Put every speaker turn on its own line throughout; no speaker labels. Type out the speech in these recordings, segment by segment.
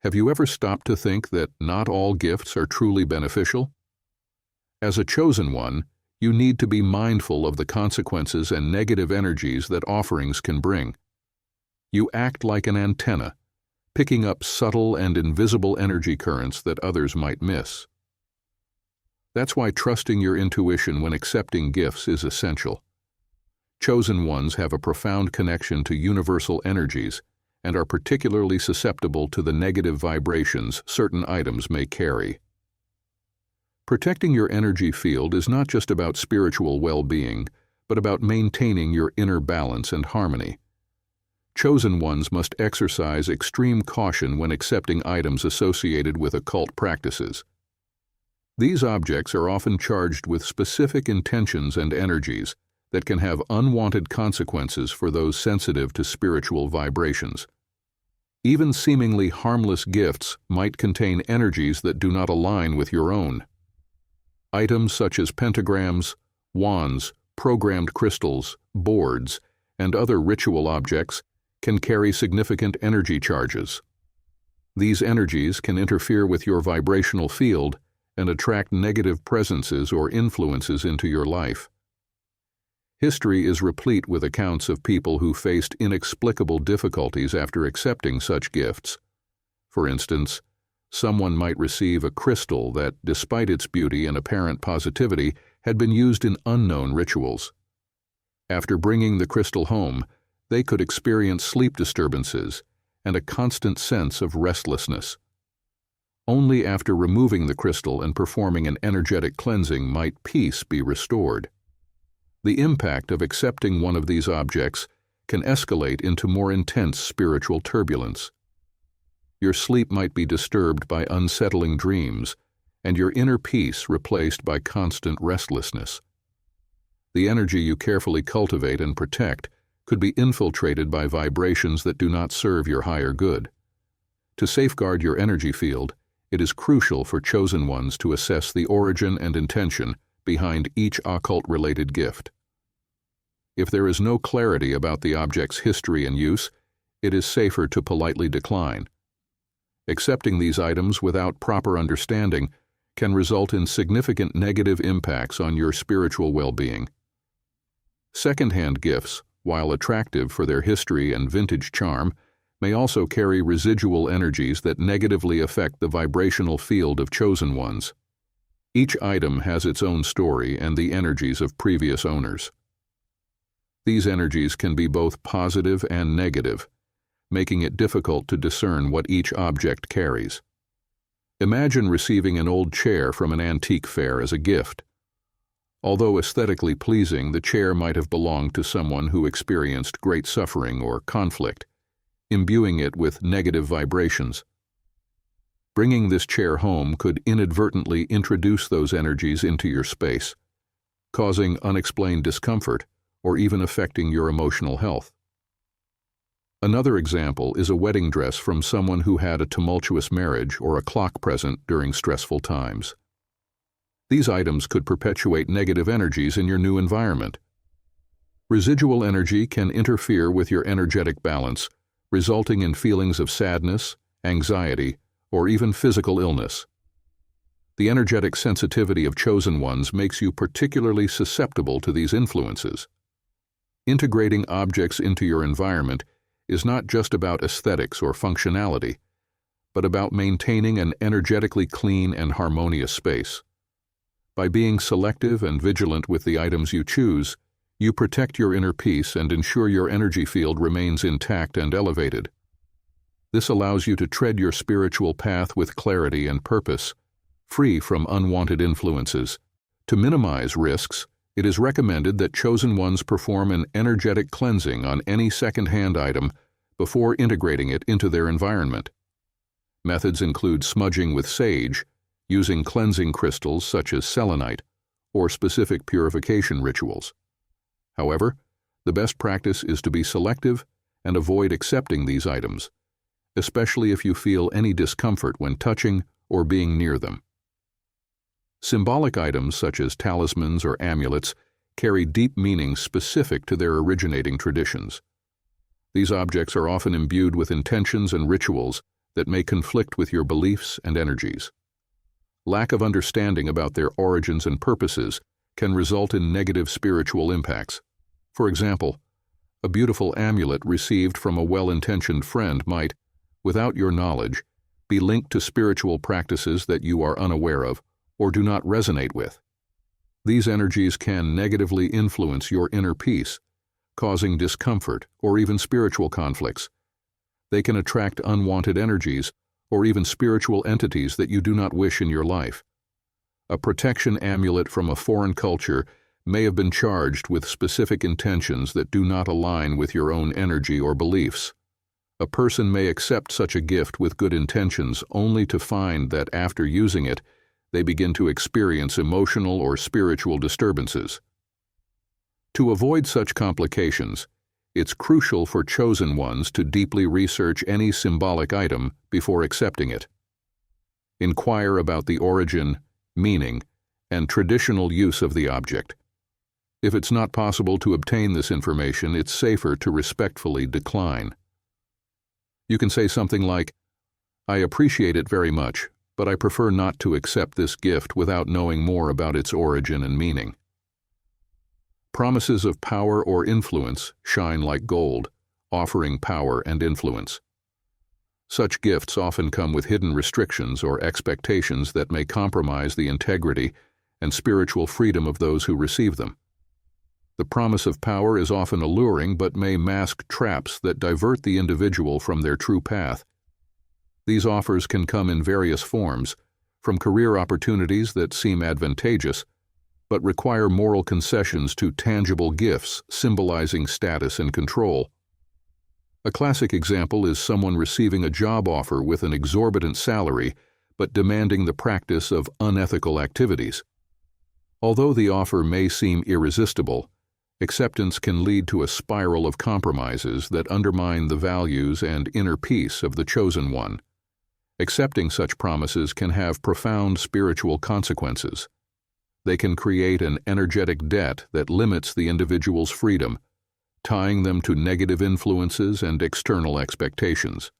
Have you ever stopped to think that not all gifts are truly beneficial? As a chosen one, you need to be mindful of the consequences and negative energies that offerings can bring. You act like an antenna, picking up subtle and invisible energy currents that others might miss. That's why trusting your intuition when accepting gifts is essential. Chosen ones have a profound connection to universal energies and are particularly susceptible to the negative vibrations certain items may carry. Protecting your energy field is not just about spiritual well-being, but about maintaining your inner balance and harmony. Chosen ones must exercise extreme caution when accepting items associated with occult practices. These objects are often charged with specific intentions and energies that can have unwanted consequences for those sensitive to spiritual vibrations. Even seemingly harmless gifts might contain energies that do not align with your own. Items such as pentagrams, wands, programmed crystals, boards, and other ritual objects can carry significant energy charges. These energies can interfere with your vibrational field and attract negative presences or influences into your life. History is replete with accounts of people who faced inexplicable difficulties after accepting such gifts. For instance, someone might receive a crystal that, despite its beauty and apparent positivity, had been used in unknown rituals. After bringing the crystal home, they could experience sleep disturbances and a constant sense of restlessness. Only after removing the crystal and performing an energetic cleansing might peace be restored. The impact of accepting one of these objects can escalate into more intense spiritual turbulence. Your sleep might be disturbed by unsettling dreams, and your inner peace replaced by constant restlessness. The energy you carefully cultivate and protect could be infiltrated by vibrations that do not serve your higher good. To safeguard your energy field, it is crucial for chosen ones to assess the origin and intention behind each occult-related gift. If there is no clarity about the object's history and use, it is safer to politely decline. Accepting these items without proper understanding can result in significant negative impacts on your spiritual well-being. Second-hand gifts, while attractive for their history and vintage charm, may also carry residual energies that negatively affect the vibrational field of chosen ones. Each item has its own story and the energies of previous owners. These energies can be both positive and negative, making it difficult to discern what each object carries. Imagine receiving an old chair from an antique fair as a gift. Although aesthetically pleasing, the chair might have belonged to someone who experienced great suffering or conflict, imbuing it with negative vibrations. Bringing this chair home could inadvertently introduce those energies into your space, causing unexplained discomfort or even affecting your emotional health. Another example is a wedding dress from someone who had a tumultuous marriage or a clock present during stressful times. These items could perpetuate negative energies in your new environment. Residual energy can interfere with your energetic balance, resulting in feelings of sadness, anxiety, or even physical illness. The energetic sensitivity of chosen ones makes you particularly susceptible to these influences. Integrating objects into your environment is not just about aesthetics or functionality, but about maintaining an energetically clean and harmonious space. By being selective and vigilant with the items you choose, you protect your inner peace and ensure your energy field remains intact and elevated. This allows you to tread your spiritual path with clarity and purpose, free from unwanted influences. To minimize risks, it is recommended that chosen ones perform an energetic cleansing on any second-hand item before integrating it into their environment. Methods include smudging with sage, using cleansing crystals such as selenite, or specific purification rituals. However, the best practice is to be selective and avoid accepting these items, especially if you feel any discomfort when touching or being near them. Symbolic items such as talismans or amulets carry deep meanings specific to their originating traditions. These objects are often imbued with intentions and rituals that may conflict with your beliefs and energies. Lack of understanding about their origins and purposes can result in negative spiritual impacts. For example, a beautiful amulet received from a well-intentioned friend might, without your knowledge, be linked to spiritual practices that you are unaware of or do not resonate with. These energies can negatively influence your inner peace, causing discomfort or even spiritual conflicts. They can attract unwanted energies or even spiritual entities that you do not wish in your life. A protection amulet from a foreign culture may have been charged with specific intentions that do not align with your own energy or beliefs. A person may accept such a gift with good intentions only to find that after using it, they begin to experience emotional or spiritual disturbances. To avoid such complications, it's crucial for chosen ones to deeply research any symbolic item before accepting it. Inquire about the origin, meaning, and traditional use of the object. If it's not possible to obtain this information, it's safer to respectfully decline. You can say something like, "I appreciate it very much, but I prefer not to accept this gift without knowing more about its origin and meaning." Promises of power or influence shine like gold, offering power and influence. Such gifts often come with hidden restrictions or expectations that may compromise the integrity and spiritual freedom of those who receive them. The promise of power is often alluring but may mask traps that divert the individual from their true path. These offers can come in various forms, from career opportunities that seem advantageous, but require moral concessions to tangible gifts symbolizing status and control. A classic example is someone receiving a job offer with an exorbitant salary but demanding the practice of unethical activities. Although the offer may seem irresistible, acceptance can lead to a spiral of compromises that undermine the values and inner peace of the chosen one. Accepting such promises can have profound spiritual consequences. They can create an energetic debt that limits the individual's freedom, tying them to negative influences and external expectations.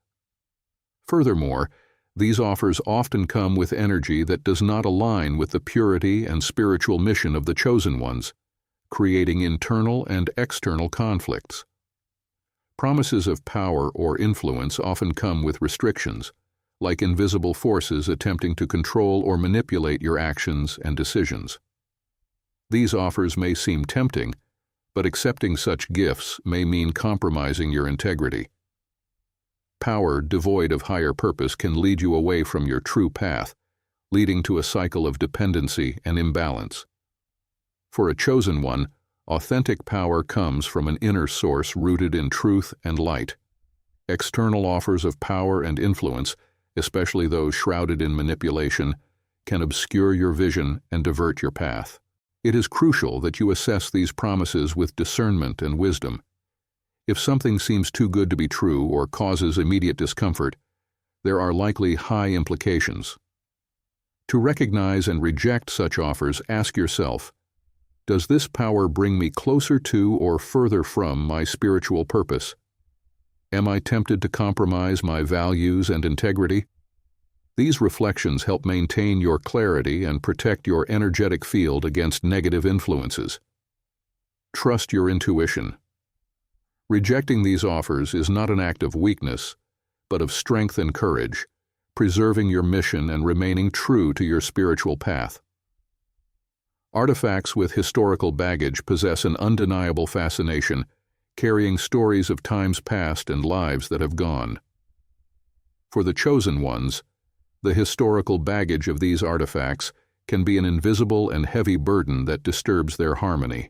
Furthermore, these offers often come with energy that does not align with the purity and spiritual mission of the chosen ones, creating internal and external conflicts. Promises of power or influence often come with restrictions, like invisible forces attempting to control or manipulate your actions and decisions. These offers may seem tempting, but accepting such gifts may mean compromising your integrity. Power devoid of higher purpose can lead you away from your true path, leading to a cycle of dependency and imbalance. For a chosen one, authentic power comes from an inner source rooted in truth and light. External offers of power and influence, especially those shrouded in manipulation, can obscure your vision and divert your path. It is crucial that you assess these promises with discernment and wisdom. If something seems too good to be true or causes immediate discomfort, there are likely high implications. To recognize and reject such offers, ask yourself, does this power bring me closer to or further from my spiritual purpose? Am I tempted to compromise my values and integrity? These reflections help maintain your clarity and protect your energetic field against negative influences. Trust your intuition. Rejecting these offers is not an act of weakness, but of strength and courage, preserving your mission and remaining true to your spiritual path. Artifacts with historical baggage possess an undeniable fascination, carrying stories of times past and lives that have gone. For the chosen ones, the historical baggage of these artifacts can be an invisible and heavy burden that disturbs their harmony.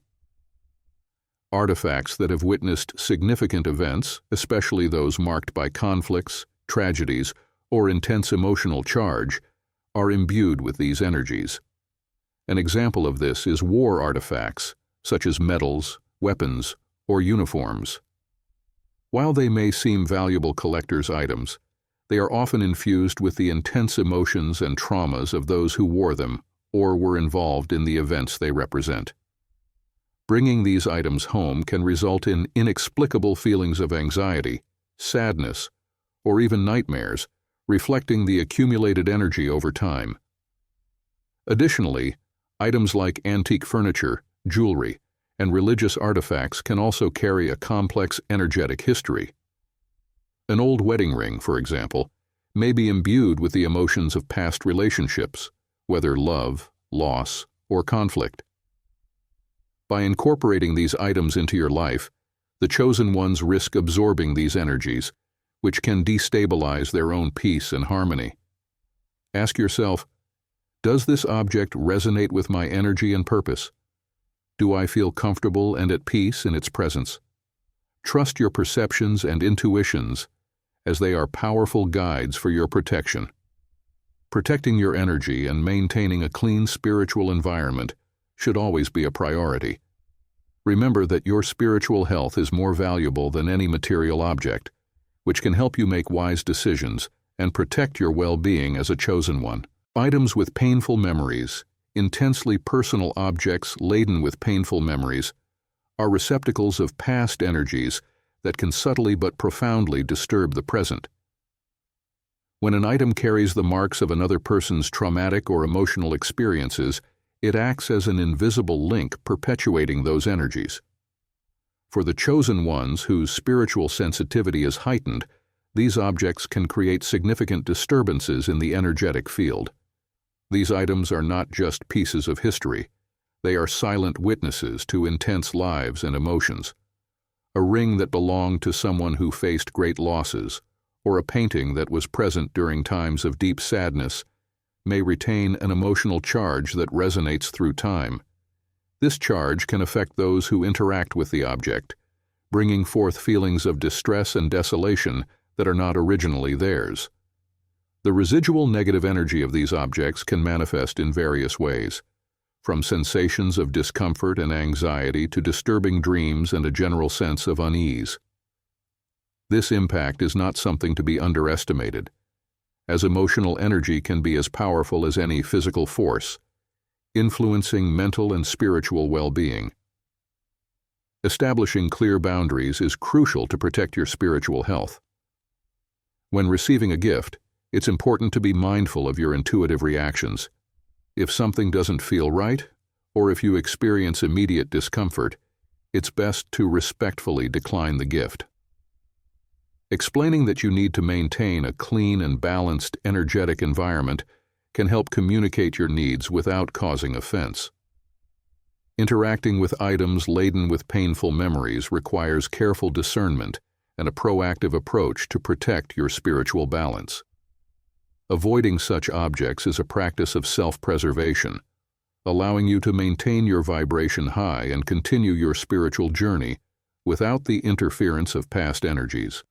Artifacts that have witnessed significant events, especially those marked by conflicts, tragedies, or intense emotional charge, are imbued with these energies. An example of this is war artifacts, such as medals, weapons, or uniforms. While they may seem valuable collector's items, they are often infused with the intense emotions and traumas of those who wore them or were involved in the events they represent. Bringing these items home can result in inexplicable feelings of anxiety, sadness, or even nightmares, reflecting the accumulated energy over time. Additionally, items like antique furniture, jewelry, and religious artifacts can also carry a complex energetic history. An old wedding ring, for example, may be imbued with the emotions of past relationships, whether love, loss, or conflict. By incorporating these items into your life, the chosen ones risk absorbing these energies, which can destabilize their own peace and harmony. Ask yourself, does this object resonate with my energy and purpose? Do I feel comfortable and at peace in its presence? Trust your perceptions and intuitions, as they are powerful guides for your protection. Protecting your energy and maintaining a clean spiritual environment should always be a priority. Remember that your spiritual health is more valuable than any material object, which can help you make wise decisions and protect your well-being as a chosen one. Items with painful memories, intensely personal objects laden with painful memories, are receptacles of past energies that can subtly but profoundly disturb the present. When an item carries the marks of another person's traumatic or emotional experiences, it acts as an invisible link perpetuating those energies. For the chosen ones whose spiritual sensitivity is heightened, these objects can create significant disturbances in the energetic field. These items are not just pieces of history. They are silent witnesses to intense lives and emotions. A ring that belonged to someone who faced great losses, or a painting that was present during times of deep sadness, may retain an emotional charge that resonates through time. This charge can affect those who interact with the object, bringing forth feelings of distress and desolation that are not originally theirs. The residual negative energy of these objects can manifest in various ways, from sensations of discomfort and anxiety to disturbing dreams and a general sense of unease. This impact is not something to be underestimated, as emotional energy can be as powerful as any physical force, influencing mental and spiritual well-being. Establishing clear boundaries is crucial to protect your spiritual health. When receiving a gift, it's important to be mindful of your intuitive reactions. If something doesn't feel right, or if you experience immediate discomfort, it's best to respectfully decline the gift. Explaining that you need to maintain a clean and balanced energetic environment can help communicate your needs without causing offense. Interacting with items laden with painful memories requires careful discernment and a proactive approach to protect your spiritual balance. Avoiding such objects is a practice of self-preservation, allowing you to maintain your vibration high and continue your spiritual journey without the interference of past energies.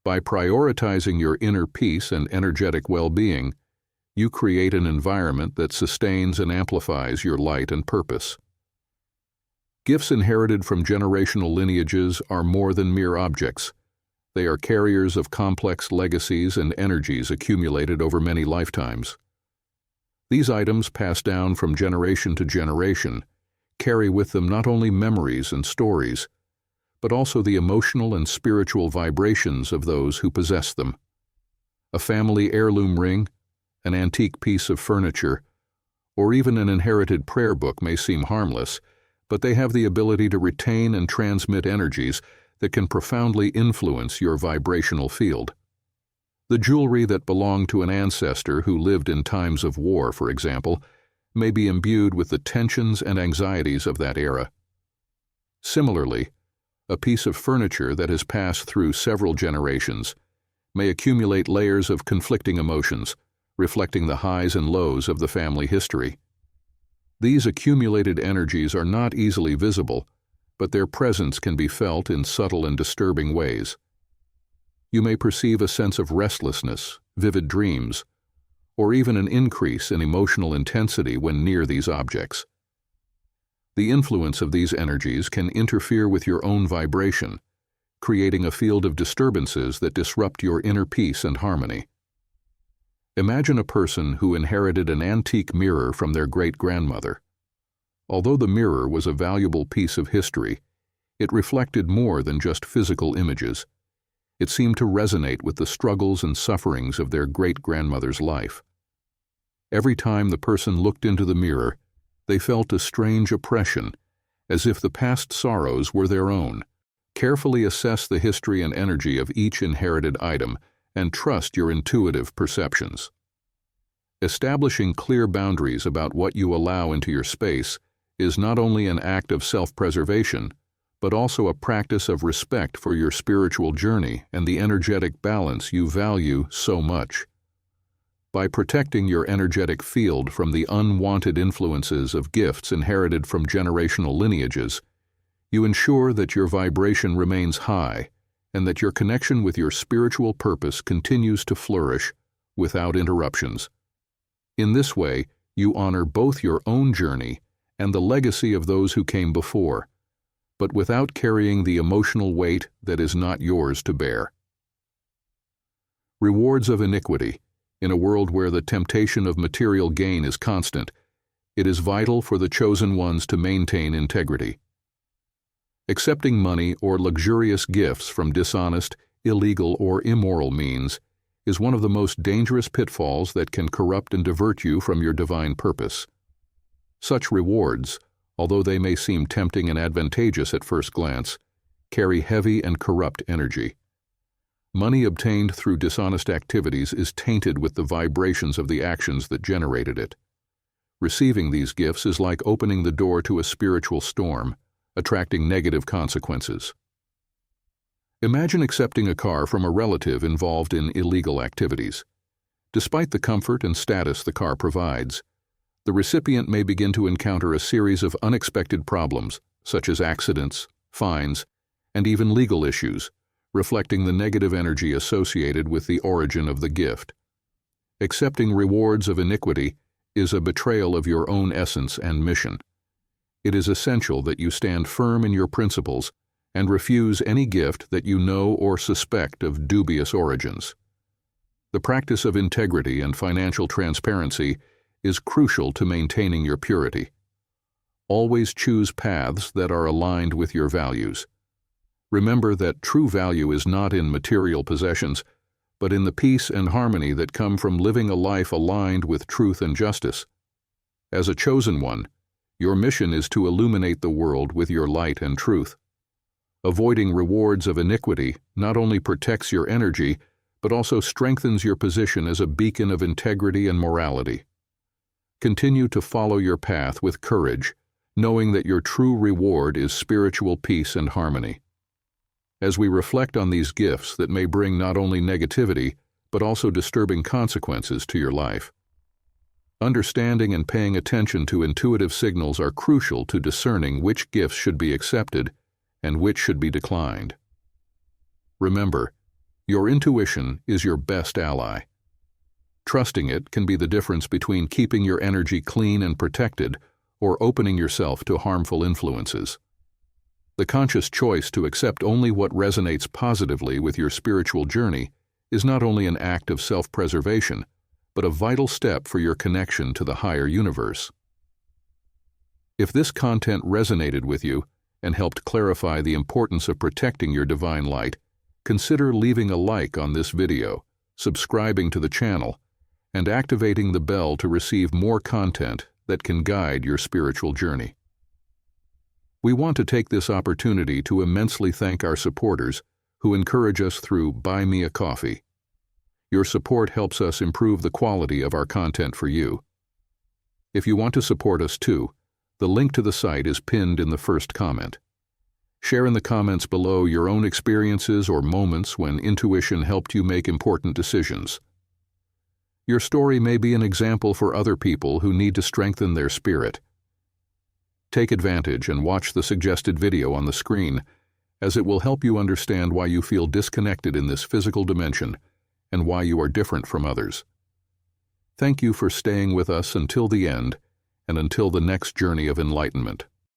By prioritizing your inner peace and energetic well-being, you create an environment that sustains and amplifies your light and purpose. Gifts inherited from generational lineages are more than mere objects. They are carriers of complex legacies and energies accumulated over many lifetimes. These items, passed down from generation to generation, carry with them not only memories and stories, but also the emotional and spiritual vibrations of those who possess them. A family heirloom ring, an antique piece of furniture, or even an inherited prayer book may seem harmless, but they have the ability to retain and transmit energies that can profoundly influence your vibrational field. The jewelry that belonged to an ancestor who lived in times of war, for example, may be imbued with the tensions and anxieties of that era. Similarly, a piece of furniture that has passed through several generations may accumulate layers of conflicting emotions, reflecting the highs and lows of the family history. These accumulated energies are not easily visible, but their presence can be felt in subtle and disturbing ways. You may perceive a sense of restlessness, vivid dreams, or even an increase in emotional intensity when near these objects. The influence of these energies can interfere with your own vibration, creating a field of disturbances that disrupt your inner peace and harmony. Imagine a person who inherited an antique mirror from their great-grandmother. Although the mirror was a valuable piece of history, it reflected more than just physical images. It seemed to resonate with the struggles and sufferings of their great-grandmother's life. Every time the person looked into the mirror, they felt a strange oppression, as if the past sorrows were their own. Carefully assess the history and energy of each inherited item and trust your intuitive perceptions. Establishing clear boundaries about what you allow into your space is not only an act of self-preservation, but also a practice of respect for your spiritual journey and the energetic balance you value so much. By protecting your energetic field from the unwanted influences of gifts inherited from generational lineages, you ensure that your vibration remains high and that your connection with your spiritual purpose continues to flourish without interruptions. In this way, you honor both your own journey and the legacy of those who came before, but without carrying the emotional weight that is not yours to bear. Rewards of iniquity. In a world where the temptation of material gain is constant, it is vital for the chosen ones to maintain integrity. Accepting money or luxurious gifts from dishonest, illegal, or immoral means is one of the most dangerous pitfalls that can corrupt and divert you from your divine purpose. Such rewards, although they may seem tempting and advantageous at first glance, carry heavy and corrupt energy. Money obtained through dishonest activities is tainted with the vibrations of the actions that generated it. Receiving these gifts is like opening the door to a spiritual storm, attracting negative consequences. Imagine accepting a car from a relative involved in illegal activities. Despite the comfort and status the car provides, the recipient may begin to encounter a series of unexpected problems, such as accidents, fines, and even legal issues, reflecting the negative energy associated with the origin of the gift. Accepting rewards of iniquity is a betrayal of your own essence and mission. It is essential that you stand firm in your principles and refuse any gift that you know or suspect of dubious origins. The practice of integrity and financial transparency is crucial to maintaining your purity. Always choose paths that are aligned with your values. Remember that true value is not in material possessions, but in the peace and harmony that come from living a life aligned with truth and justice. As a chosen one, your mission is to illuminate the world with your light and truth. Avoiding rewards of iniquity not only protects your energy, but also strengthens your position as a beacon of integrity and morality. Continue to follow your path with courage, knowing that your true reward is spiritual peace and harmony. As we reflect on these gifts that may bring not only negativity, but also disturbing consequences to your life, understanding and paying attention to intuitive signals are crucial to discerning which gifts should be accepted and which should be declined. Remember, your intuition is your best ally. Trusting it can be the difference between keeping your energy clean and protected or opening yourself to harmful influences. The conscious choice to accept only what resonates positively with your spiritual journey is not only an act of self-preservation, but a vital step for your connection to the higher universe. If this content resonated with you and helped clarify the importance of protecting your divine light, consider leaving a like on this video, subscribing to the channel, and activating the bell to receive more content that can guide your spiritual journey. We want to take this opportunity to immensely thank our supporters who encourage us through Buy Me a Coffee. Your support helps us improve the quality of our content for you. If you want to support us too, the link to the site is pinned in the first comment. Share in the comments below your own experiences or moments when intuition helped you make important decisions. Your story may be an example for other people who need to strengthen their spirit. Take advantage and watch the suggested video on the screen, as it will help you understand why you feel disconnected in this physical dimension and why you are different from others. Thank you for staying with us until the end and until the next journey of enlightenment.